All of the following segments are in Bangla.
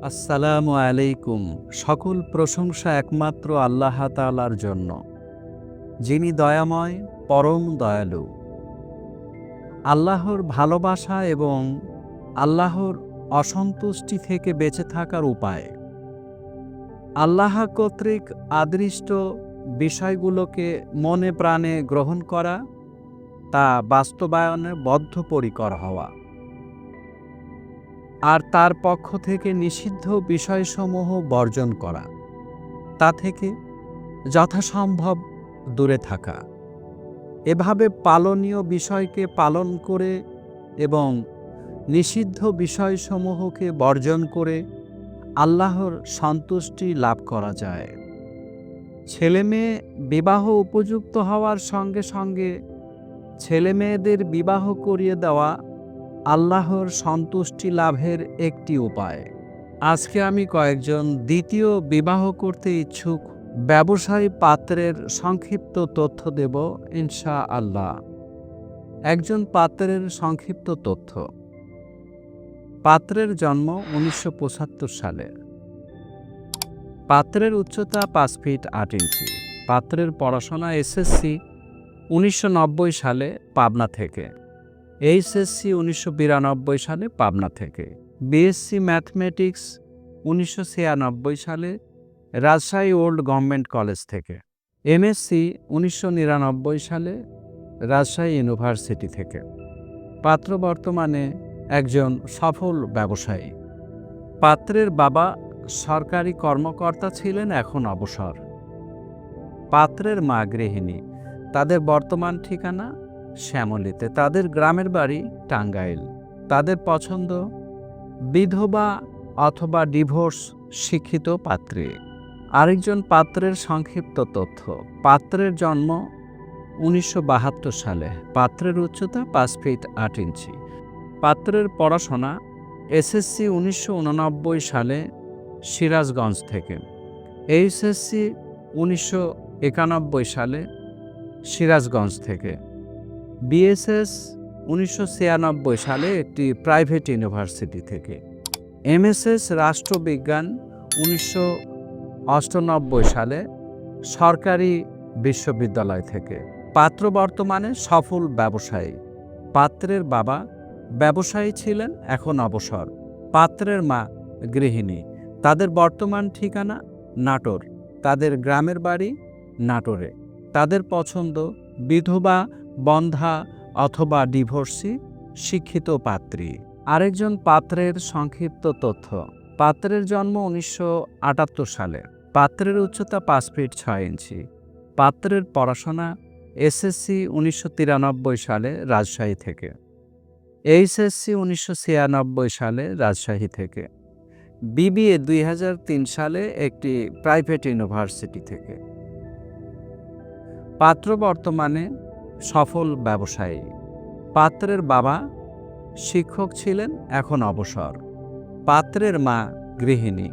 আসসালামু আলাইকুম। সকল প্রশংসা একমাত্র আল্লাহ তাআলার জন্য, যিনি দয়াময়, পরম দয়ালু। আল্লাহর ভালোবাসা এবং আল্লাহর অসন্তুষ্টি থেকে বেঁচে থাকার উপায়। আল্লাহ কর্তৃক আদৃষ্ট বিষয়গুলোকে মনে প্রাণে গ্রহণ করা, তা বাস্তবায়নে বদ্ধপরিকর হওয়া, আর তার পক্ষ থেকে নিষিদ্ধ বিষয়সমূহ বর্জন করা, তা থেকে যথাসম্ভব দূরে থাকা। এভাবে পালনীয় বিষয়কে পালন করে এবং নিষিদ্ধ বিষয়সমূহকে বর্জন করে আল্লাহর সন্তুষ্টি লাভ করা যায়। ছেলেমেয়ে বিবাহ উপযুক্ত হওয়ার সঙ্গে সঙ্গে ছেলেমেয়েদের বিবাহ করিয়ে দেওয়া আল্লাহর সন্তুষ্টি লাভের একটি উপায়। আজকে আমি কয়েকজন দ্বিতীয় বিবাহ করতে ইচ্ছুক ব্যবসায়ী পাত্রের সংক্ষিপ্ত তথ্য দেব ইনশাআল্লাহ। একজন পাত্রের সংক্ষিপ্ত তথ্য। পাত্রের জন্ম 1975 সালে। পাত্রের উচ্চতা 5 ফিট 8 ইঞ্চি। পাত্রের পড়াশোনা এসএসসি 1990 সালে পাবনা থেকে, এইচএসসি 1992 সালে পাবনা থেকে, বিএসসি ম্যাথমেটিক্স 1996 সালে রাজশাহী ওল্ড গভর্নমেন্ট কলেজ থেকে, এমএসসি 1999 সালে রাজশাহী ইউনিভার্সিটি থেকে। পাত্র বর্তমানে একজন সফল ব্যবসায়ী। পাত্রের বাবা সরকারি কর্মকর্তা ছিলেন, এখন অবসর। পাত্রের মা গৃহিণী। তাদের বর্তমান ঠিকানা শ্যামলীতে। তাদের গ্রামের বাড়ি টাঙ্গাইল। তাদের পছন্দ বিধবা অথবা ডিভোর্স শিক্ষিত পাত্রী। আরেকজন পাত্রের সংক্ষিপ্ত তথ্য। পাত্রের জন্ম 1972 সালে। পাত্রের উচ্চতা 5 ফিট 8 ইঞ্চি। পাত্রের পড়াশোনা এসএসসি 1989 সালে সিরাজগঞ্জ থেকে, এইচএসসি 1991 সালে সিরাজগঞ্জ থেকে, বিএসএস 1996 সালে একটি প্রাইভেট ইউনিভার্সিটি থেকে, এমএসএস রাষ্ট্রবিজ্ঞান 1998 সালে সরকারি বিশ্ববিদ্যালয় থেকে। পাত্র বর্তমানে সফল ব্যবসায়ী। পাত্রের বাবা ব্যবসায়ী ছিলেন, এখন অবসর। পাত্রের মা গৃহিণী। তাদের বর্তমান ঠিকানা নাটোর। তাদের গ্রামের বাড়ি নাটোরে। তাদের পছন্দ বিধবা, বন্ধা অথবা ডিভোর্সি শিক্ষিত পাত্রী। আরেকজন পাত্রের সংক্ষিপ্ত তথ্য। পাত্রের জন্ম 1978 সালে। পাত্রের উচ্চতা 5 ফিট 6 ইঞ্চি। পাত্রের পড়াশোনা এসএসসি 1993 সালে রাজশাহী থেকে, এইচএসসি 1996 সালে রাজশাহী থেকে, বিবিএ 2003 সালে একটি প্রাইভেট ইউনিভার্সিটি থেকে। পাত্র বর্তমানে সফল ব্যবসায়ী। পাত্রের বাবা শিক্ষক ছিলেন, এখন অবসর। পাত্রের মা গৃহিণী।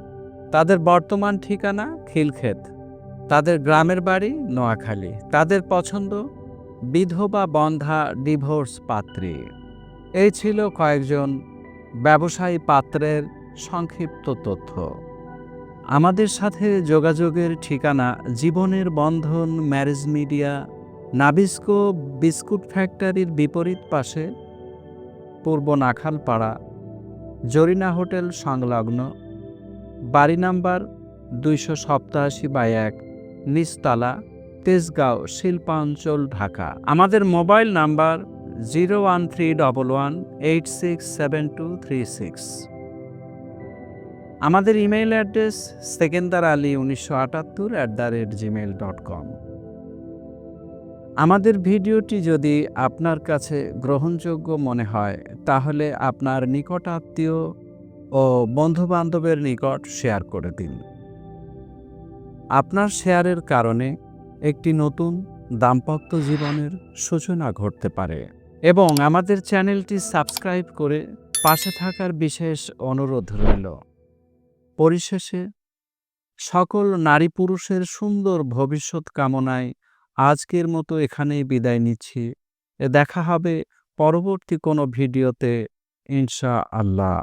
তাদের বর্তমান ঠিকানা খিলক্ষেত। তাদের গ্রামের বাড়ি নোয়াখালী। তাদের পছন্দ বিধবা, বন্ধা, ডিভোর্স পাত্রী। এই ছিল কয়েকজন ব্যবসায়ী পাত্রের সংক্ষিপ্ত তথ্য। আমাদের সাথে যোগাযোগের ঠিকানা জীবনের বন্ধন ম্যারেজ মিডিয়া, নাবিস্কো বিস্কুট ফ্যাক্টরির বিপরীত পাশে, পূর্ব নাখালপাড়া, জরিনা হোটেল সংলগ্ন, বাড়ি নাম্বার 287/1, নিচতলা, তেজগাঁও, শিল্পাঞ্চল, ঢাকা। আমাদের মোবাইল নাম্বার 01311867236। আমাদের ইমেইল অ্যাড্রেস sekendarali1978@gmail.com। আমাদের ভিডিওটি যদি আপনার কাছে গ্রহণযোগ্য মনে হয়, তাহলে আপনার নিকটাত্মীয় ও বন্ধুবান্ধবের নিকট শেয়ার করে দিন। আপনার শেয়ারের কারণে একটি নতুন দাম্পত্য জীবনের সূচনা ঘটতে পারে। এবং আমাদের চ্যানেলটি সাবস্ক্রাইব করে পাশে থাকার বিশেষ অনুরোধ রইল। পরিশেষে সকল নারী পুরুষের সুন্দর ভবিষ্যৎ কামনায় আজকের মতো এখানেই বিদায় নিচ্ছি। দেখা হবে পরবর্তী কোনো ভিডিওতে ইনশাআল্লাহ।